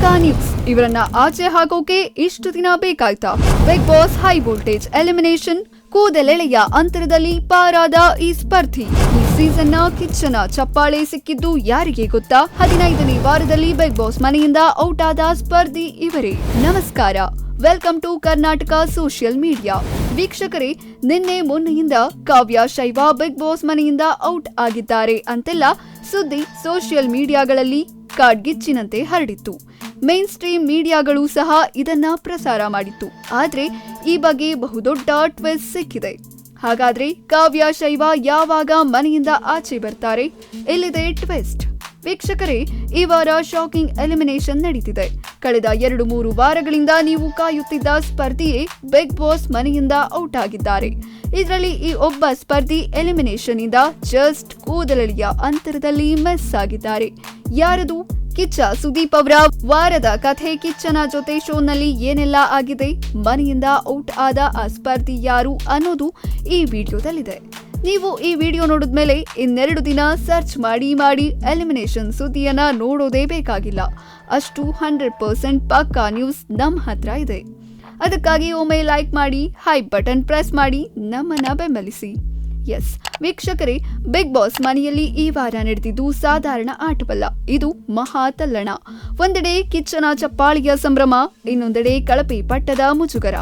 ಪಕ್ಕಾ ನ್ಯೂಸ್. ಇವರನ್ನ ಆಚೆ ಹಾಕೋಕೆ ಇಷ್ಟು ದಿನ ಬೇಕಾಯ್ತಾ? Bigg Boss high voltage elimination. ಕೂದಲೆಳೆಯ ಅಂತರದಲ್ಲಿ ಪಾರಾದ ಈ ಸ್ಪರ್ಧಿ. ಈ ಸೀಸನ್ ನ ಕಿಚ್ಚನ ಚಪ್ಪಾಳೆ ಸಿಕ್ಕಿದ್ದು ಯಾರಿಗೆ ಗೊತ್ತಾ? 15ನೇ ವಾರದಲ್ಲಿ ಬಿಗ್ ಬಾಸ್ ಮನೆಯಿಂದ ಔಟ್ ಆದ ಸ್ಪರ್ಧಿ ಇವರೇ. ನಮಸ್ಕಾರ, welcome to Karnataka social media. ವೀಕ್ಷಕರೇ, ನಿನ್ನೆ ಮೊನ್ನೆಯಿಂದ ಕಾವ್ಯ ಶೈವ ಬಿಗ್ ಬಾಸ್ ಮನೆಯಿಂದ ಔಟ್ ಆಗಿದ್ದಾರೆ ಅಂತೆಲ್ಲ ಸುದ್ದಿ ಸೋಷಿಯಲ್ ಮೀಡಿಯಾಗಳಲ್ಲಿ ಕಾಡ್ಗಿಚ್ಚಿನಂತೆ ಹರಡಿತ್ತು. ಮೇನ್ ಸ್ಟ್ರೀಮ್ ಮೀಡಿಯಾಗಳು ಸಹ ಇದನ್ನ ಪ್ರಸಾರ ಮಾಡಿತ್ತು. ಆದ್ರೆ ಈ ಬಗ್ಗೆ ಬಹುದೊಡ್ಡ ಟ್ವಿಸ್ಟ್ ಸಿಕ್ಕಿದೆ. ಹಾಗಾದ್ರೆ ಕಾವ್ಯ ಶೈವ ಯಾವಾಗ ಮನೆಯಿಂದ ಆಚೆ ಬರ್ತಾರೆ? ಇಲ್ಲಿದೆ ಟ್ವಿಸ್ಟ್. ವೀಕ್ಷಕರೇ, ಈ ವಾರ ಶಾಕಿಂಗ್ ಎಲಿಮಿನೇಷನ್ ನಡೀತಿದೆ. ಕಳೆದ 2-3 ವಾರಗಳಿಂದ ನೀವು ಕಾಯುತ್ತಿದ್ದ ಸ್ಪರ್ಧಿಯೇ ಬಿಗ್ ಬಾಸ್ ಮನೆಯಿಂದ ಔಟ್ ಆಗಿದ್ದಾರೆ. ಇದರಲ್ಲಿ ಈ ಒಬ್ಬ ಸ್ಪರ್ಧಿ ಎಲಿಮಿನೇಷನ್ ಇಂದ ಜಸ್ಟ್ ಕೂದಲೆಳೆಯ ಅಂತರದಲ್ಲಿ ಮಿಸ್ ಆಗಿದ್ದಾರೆ. ಯಾರದು? ಕಿಚ್ಚ ಸುದೀಪ್ ಅವರ ವಾರದ ಕಥೆ ಕಿಚ್ಚನ ಜೊತೆ ಶೋನಲ್ಲಿ ಏನೆಲ್ಲ ಆಗಿದೆ, ಮನೆಯಿಂದ ಔಟ್ ಆದ ಆ ಸ್ಪರ್ಧಿ ಯಾರು ಅನ್ನೋದು ಈ ವಿಡಿಯೋದಲ್ಲಿದೆ. ನೀವು ಈ ವಿಡಿಯೋ ನೋಡಿದ್ಮೇಲೆ ಇನ್ನೆರಡು ದಿನ ಸರ್ಚ್ ಮಾಡಿ ಎಲಿಮಿನೇಷನ್ ಸುದ್ದಿಯನ್ನ ನೋಡೋದೇ ಬೇಕಾಗಿಲ್ಲ. ಅಷ್ಟು 100% ಪಕ್ಕಾ ನ್ಯೂಸ್ ನಮ್ಮ ಹತ್ರ ಇದೆ. ಅದಕ್ಕಾಗಿ ಒಮ್ಮೆ ಲೈಕ್ ಮಾಡಿ, ಹೈಪ್ ಬಟನ್ ಪ್ರೆಸ್ ಮಾಡಿ ನಮ್ಮನ್ನ ಬೆಂಬಲಿಸಿ. ಎಸ್ ವೀಕ್ಷಕರೇ, ಬಿಗ್ ಬಾಸ್ ಮನೆಯಲ್ಲಿ ಈ ವಾರ ನಡೆದಿದ್ದು ಸಾಧಾರಣ ಆಟವಲ್ಲ, ಇದು ಮಹಾ ತಲ್ಲಣ. ಒಂದೆಡೆ ಕಿಚ್ಚನ ಚಪ್ಪಾಳಿಯ ಸಂಭ್ರಮ, ಇನ್ನೊಂದೆಡೆ ಕಳಪೆ ಪಟ್ಟದ ಮುಜುಗರ.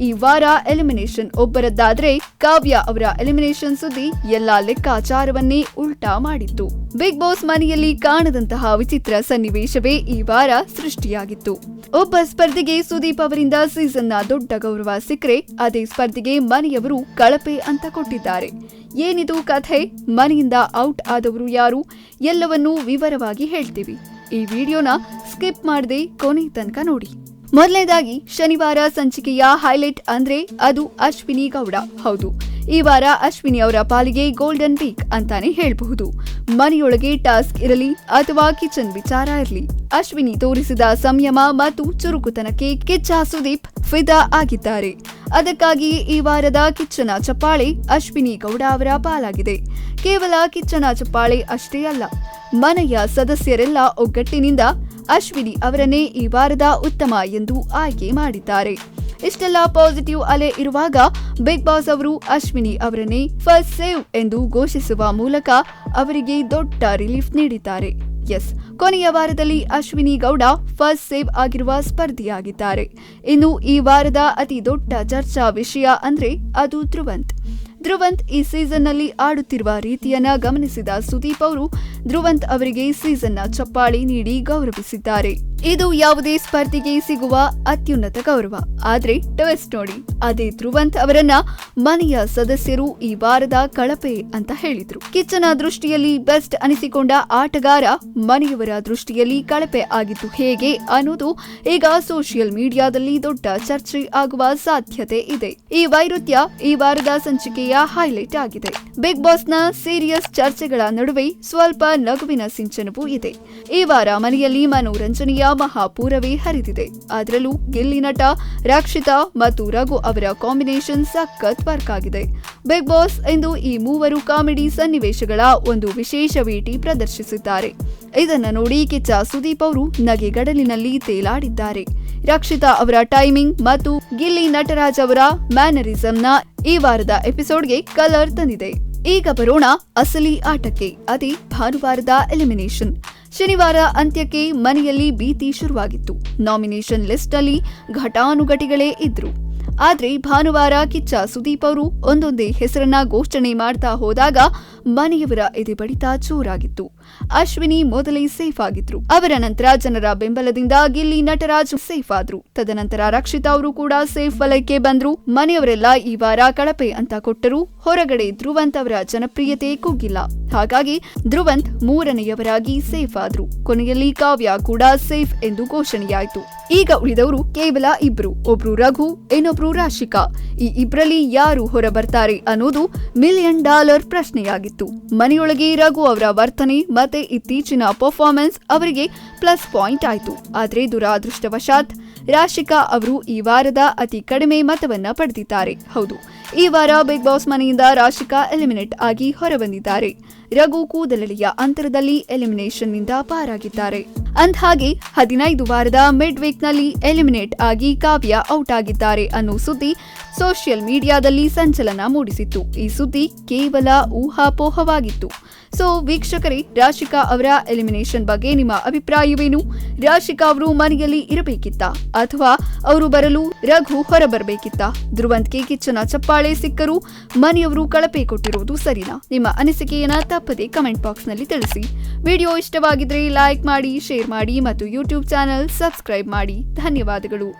ಈ ವಾರ ಎಲಿಮಿನೇಷನ್ ಒಬ್ಬರದ್ದಾದ್ರೆ ಕಾವ್ಯ ಅವರ ಎಲಿಮಿನೇಷನ್ ಸುದ್ದಿ ಎಲ್ಲಾ ಲೆಕ್ಕಾಚಾರವನ್ನೇ ಉಲ್ಟಾ ಮಾಡಿತ್ತು. ಬಿಗ್ ಬಾಸ್ ಮನೆಯಲ್ಲಿ ಕಾಣದಂತಹ ವಿಚಿತ್ರ ಸನ್ನಿವೇಶವೇ ಈ ವಾರ ಸೃಷ್ಟಿಯಾಗಿತ್ತು. ಒಬ್ಬ ಸ್ಪರ್ಧಿಗೆ ಸುದೀಪ್ ಅವರಿಂದ ಸೀಸನ್ನ ದೊಡ್ಡ ಗೌರವ ಸಿಕ್ಕರೆ, ಅದೇ ಸ್ಪರ್ಧಿಗೆ ಮನೆಯವರು ಕಳಪೆ ಅಂತ ಕೊಟ್ಟಿದ್ದಾರೆ. ಏನಿದು ಕಥೆ? ಮನೆಯಿಂದ ಔಟ್ ಆದವರು ಯಾರು? ಎಲ್ಲವನ್ನೂ ವಿವರವಾಗಿ ಹೇಳ್ತೀವಿ. ಈ ವಿಡಿಯೋನ ಸ್ಕಿಪ್ ಮಾಡದೆ ಕೊನೆ ತನಕ ನೋಡಿ. ಮೊದಲನೇದಾಗಿ ಶನಿವಾರ ಸಂಚಿಕೆಯ ಹೈಲೈಟ್ ಅಂದ್ರೆ ಅದು ಅಶ್ವಿನಿ ಗೌಡ. ಹೌದು, ಈ ವಾರ ಅಶ್ವಿನಿ ಅವರ ಪಾಲಿಗೆ ಗೋಲ್ಡನ್ ವೀಕ್ ಅಂತಾನೆ ಹೇಳಬಹುದು. ಮನೆಯೊಳಗೆ ಟಾಸ್ಕ್ ಇರಲಿ ಅಥವಾ ಕಿಚನ್ ವಿಚಾರ ಇರಲಿ, ಅಶ್ವಿನಿ ತೋರಿಸಿದ ಸಂಯಮ ಮತ್ತು ಚುರುಕುತನಕ್ಕೆ ಕಿಚ್ಚ ಸುದೀಪ್ ಫಿದಾ ಆಗಿದ್ದಾರೆ. ಅದಕ್ಕಾಗಿ ಈ ವಾರದ ಕಿಚ್ಚನ ಚಪ್ಪಾಳೆ ಅಶ್ವಿನಿ ಗೌಡ ಅವರ ಪಾಲಾಗಿದೆ. ಕೇವಲ ಕಿಚ್ಚನ ಚಪ್ಪಾಳೆ ಅಷ್ಟೇ ಅಲ್ಲ, ಮನೆಯ ಸದಸ್ಯರೆಲ್ಲ ಒಗ್ಗಟ್ಟಿನಿಂದ ಅಶ್ವಿನಿ ಅವರನ್ನೇ ಈ ವಾರದ ಉತ್ತಮ ಎಂದು ಆಯ್ಕೆ ಮಾಡಿದ್ದಾರೆ. ಇಷ್ಟೆಲ್ಲ ಪಾಸಿಟಿವ್ ಅಲೆ ಇರುವಾಗ ಬಿಗ್ ಬಾಸ್ ಅವರು ಅಶ್ವಿನಿ ಅವರನ್ನೇ ಫಸ್ಟ್ ಸೇವ್ ಎಂದು ಘೋಷಿಸುವ ಮೂಲಕ ಅವರಿಗೆ ದೊಡ್ಡ ರಿಲೀಫ್ ನೀಡಿದ್ದಾರೆ. ಎಸ್, ಕೊನೆಯ ವಾರದಲ್ಲಿ ಅಶ್ವಿನಿ ಗೌಡ ಫಸ್ಟ್ ಸೇವ್ ಆಗಿರುವ ಸ್ಪರ್ಧಿಯಾಗಿದ್ದಾರೆ. ಇನ್ನು ಈ ವಾರದ ಅತಿ ದೊಡ್ಡ ಚರ್ಚಾ ವಿಷಯ ಅಂದ್ರೆ ಅದು ಧ್ರುವಂತ್ ಈ ಸೀಸನ್ ನಲ್ಲಿ ಆಡುತ್ತಿರುವ ರೀತಿಯನ್ನ ಗಮನಿಸಿದ ಸುದೀಪ್ ಅವರು ಧ್ರುವಂತ್ ಅವರಿಗೆ ಸೀಸನ್ನ ಚಪ್ಪಾಳೆ ನೀಡಿ ಗೌರವಿಸಿದ್ದಾರೆ. ಇದು ಯಾವುದೇ ಸ್ಪರ್ಧಿಗೆ ಸಿಗುವ ಅತ್ಯುನ್ನತ ಗೌರವ. ಆದ್ರೆ ಟ್ವಿಸ್ಟ್ ನೋಡಿ, ಅದೇ ಧ್ರುವಂತ್ ಅವರನ್ನ ಮನೆಯ ಸದಸ್ಯರು ಈ ವಾರದ ಕಳಪೆ ಅಂತ ಹೇಳಿದ್ರು. ಕಿಚ್ಚನ ದೃಷ್ಟಿಯಲ್ಲಿ ಬೆಸ್ಟ್ ಅನಿಸಿಕೊಂಡ ಆಟಗಾರ ಮನೆಯವರ ದೃಷ್ಟಿಯಲ್ಲಿ ಕಳಪೆ ಆಗಿದ್ದು ಹೇಗೆ ಅನ್ನೋದು ಈಗ ಸೋಷಿಯಲ್ ಮೀಡಿಯಾದಲ್ಲಿ ದೊಡ್ಡ ಚರ್ಚೆ ಆಗುವ ಸಾಧ್ಯತೆ ಇದೆ. ಈ ವೈರುಧ್ಯ ಈ ವಾರದ ಸಂಚಿಕೆಯ ಹೈಲೈಟ್ ಆಗಿದೆ. ಬಿಗ್ ಬಾಸ್ ನ ಸೀರಿಯಸ್ ಚರ್ಚೆಗಳ ನಡುವೆ ಸ್ವಲ್ಪ ನಗುವಿನ ಸಿಂಚನವೂ ಇದೆ. ಈ ವಾರ ಮನೆಯಲ್ಲಿ ಮನೋರಂಜನೆಯ ಮಹಾಪೂರವೇ ಹರಿದಿದೆ. ಅದರಲ್ಲೂ ಗಿಲ್ಲಿ ನಟ ರಕ್ಷಿತಾ ಮತ್ತು ರಘು ಅವರ ಕಾಂಬಿನೇಷನ್ ಸಖತ್ ವರ್ಕ್ ಆಗಿದೆ. ಬಿಗ್ ಬಾಸ್ ಎಂದು ಈ ಮೂವರು ಕಾಮಿಡಿ ಸನ್ನಿವೇಶಗಳ ಒಂದು ವಿಶೇಷ ಭೇಟಿ ಪ್ರದರ್ಶಿಸಿದ್ದಾರೆ. ಇದನ್ನ ನೋಡಿ ಕಿಚ್ಚ ಸುದೀಪ್ ಅವರು ನಗೆಗಡಲಿನಲ್ಲಿ ತೇಲಾಡಿದ್ದಾರೆ. ರಕ್ಷಿತಾ ಅವರ ಟೈಮಿಂಗ್ ಮತ್ತು ಗಿಲ್ಲಿ ನಟರಾಜ್ ಅವರ ಮ್ಯಾನರಿಸಂನ ಈ ವಾರದ ಎಪಿಸೋಡ್ಗೆ ಕಲರ್ ತಂದಿದೆ. ಈಗ ಬರೋಣ ಅಸಲಿ ಆಟಕ್ಕೆ, ಅದೇ ಭಾನುವಾರದ ಎಲಿಮಿನೇಷನ್. ಶನಿವಾರ ಅಂತ್ಯಕ್ಕೆ ಮನೆಯಲ್ಲಿ ಭೀತಿ ಶುರುವಾಗಿತ್ತು. ನಾಮಿನೇಷನ್ ಲಿಸ್ಟ್ ನಲ್ಲಿ ಘಟಾನುಘಟಿಗಳೇ ಇದ್ರು. ಆದ್ರೆ ಭಾನುವಾರ ಕಿಚ್ಚ ಸುದೀಪ್ ಅವರು ಒಂದೊಂದೇ ಹೆಸರನ್ನ ಘೋಷಣೆ ಮಾಡ್ತಾ ಹೋದಾಗ ಮನೆಯವರ ಎದೆ ಬಡಿತ ಜೋರಾಗಿತ್ತು. ಅಶ್ವಿನಿ ಮೊದಲೇ ಸೇಫ್ ಆಗಿದ್ರು. ಅವರ ನಂತರ ಜನರ ಬೆಂಬಲದಿಂದ ಗಿಲ್ಲಿ ನಟರಾಜ್ ಸೇಫ್ ಆದ್ರು. ತದನಂತರ ರಕ್ಷಿತಾ ಅವರು ಕೂಡ ಸೇಫ್ ವಲಯಕ್ಕೆ ಬಂದ್ರು. ಮನೆಯವರೆಲ್ಲ ಈ ವಾರ ಕಳಪೆ ಅಂತ ಕೊಟ್ಟರು. ಹೊರಗಡೆ ಧ್ರುವಂತ್ ಅವರ ಜನಪ್ರಿಯತೆ ಕುಗ್ಗಿಲ್ಲ. ಹಾಗಾಗಿ ಧ್ರುವಂತ್ ಮೂರನೆಯವರಾಗಿ ಸೇಫ್ ಆದ್ರು. ಕೊನೆಯಲ್ಲಿ ಕಾವ್ಯ ಕೂಡ ಸೇಫ್ ಎಂದು ಘೋಷಣೆಯಾಯಿತು. ಈಗ ಉಳಿದವರು ಕೇವಲ ಇಬ್ರು, ಒಬ್ರು ರಘು, ಇನ್ನೊಬ್ರು ರಾಶಿಕಾ. ಈ ಇಬ್ರಲ್ಲಿ ಯಾರು ಹೊರ ಬರ್ತಾರೆ ಅನ್ನೋದು $1 ಮಿಲಿಯನ್ ಪ್ರಶ್ನೆಯಾಗಿತ್ತು. ಮನೆಯೊಳಗೆ ರಘು ಅವರ ವರ್ತನೆ ಮತ್ತೆ ಇತ್ತೀಚಿನ ಪರ್ಫಾರ್ಮೆನ್ಸ್ ಅವರಿಗೆ ಪ್ಲಸ್ ಪಾಯಿಂಟ್ ಆಯ್ತು. ಆದ್ರೆ ದುರಾದೃಷ್ಟವಶಾತ್ ರಾಶಿಕಾ ಅವರು ಈ ವಾರದ ಅತಿ ಕಡಿಮೆ ಮತವನ್ನ ಪಡೆದಿದ್ದಾರೆ. ಹೌದು, ಈ ವಾರ ಬಿಗ್ ಬಾಸ್ ಮನೆಯಿಂದ ರಾಶಿಕಾ ಎಲಿಮಿನೇಟ್ ಆಗಿ ಹೊರಬಂದಿದ್ದಾರೆ. ರಘು ಕೂದಲೆಳೆಯ ಅಂತರದಲ್ಲಿ ಎಲಿಮಿನೇಷನ್ನಿಂದ ಪಾರಾಗಿದ್ದಾರೆ. ಅಂದ್ಹಾಗೆ 15 ವಾರದ ಮಿಡ್ ವೀಕ್ನಲ್ಲಿ ಎಲಿಮಿನೇಟ್ ಆಗಿ ಕಾವ್ಯ ಔಟ್ ಆಗಿದ್ದಾರೆ ಅನ್ನೋ ಸುದ್ದಿ ಸೋಷಿಯಲ್ ಮೀಡಿಯಾದಲ್ಲಿ ಸಂಚಲನ ಮೂಡಿಸಿತ್ತು. ಈ ಸುದ್ದಿ ಕೇವಲ ಊಹಾಪೋಹವಾಗಿತ್ತು. ಸೊ ವೀಕ್ಷಕರೇ, ರಾಶಿಕಾ ಅವರ ಎಲಿಮಿನೇಷನ್ ಬಗ್ಗೆ ನಿಮ್ಮ ಅಭಿಪ್ರಾಯವೇನು? ರಾಶಿಕಾ ಅವರು ಮನೆಯಲ್ಲಿ ಇರಬೇಕಿತ್ತಾ ಅಥವಾ ಅವರು ಬರಲು ರಘು ಹೊರಬರಬೇಕಿತ್ತಾ? ಧ್ರುವಂತ್ಗೆ ಕಿಚ್ಚನ ಚಪ್ಪಾಳೆ ಸಿಕ್ಕರೂ ಮನೆಯವರು ಕಳಪೆ ಕೊಟ್ಟಿರುವುದು ಸರಿನಾ? ನಿಮ್ಮ ಅನಿಸಿಕೆಯನ್ನ ತಪ್ಪದೆ ಕಮೆಂಟ್ ಬಾಕ್ಸ್ನಲ್ಲಿ ತಿಳಿಸಿ. ವಿಡಿಯೋ ಇಷ್ಟವಾಗಿದ್ರೆ ಲೈಕ್ ಮಾಡಿ, ಶೇರ್ ಮಾಡಿ ಮತ್ತು ಯೂಟ್ಯೂಬ್ ಚಾನೆಲ್ ಸಬ್ಸ್ಕ್ರೈಬ್ ಮಾಡಿ. ಧನ್ಯವಾದಗಳು.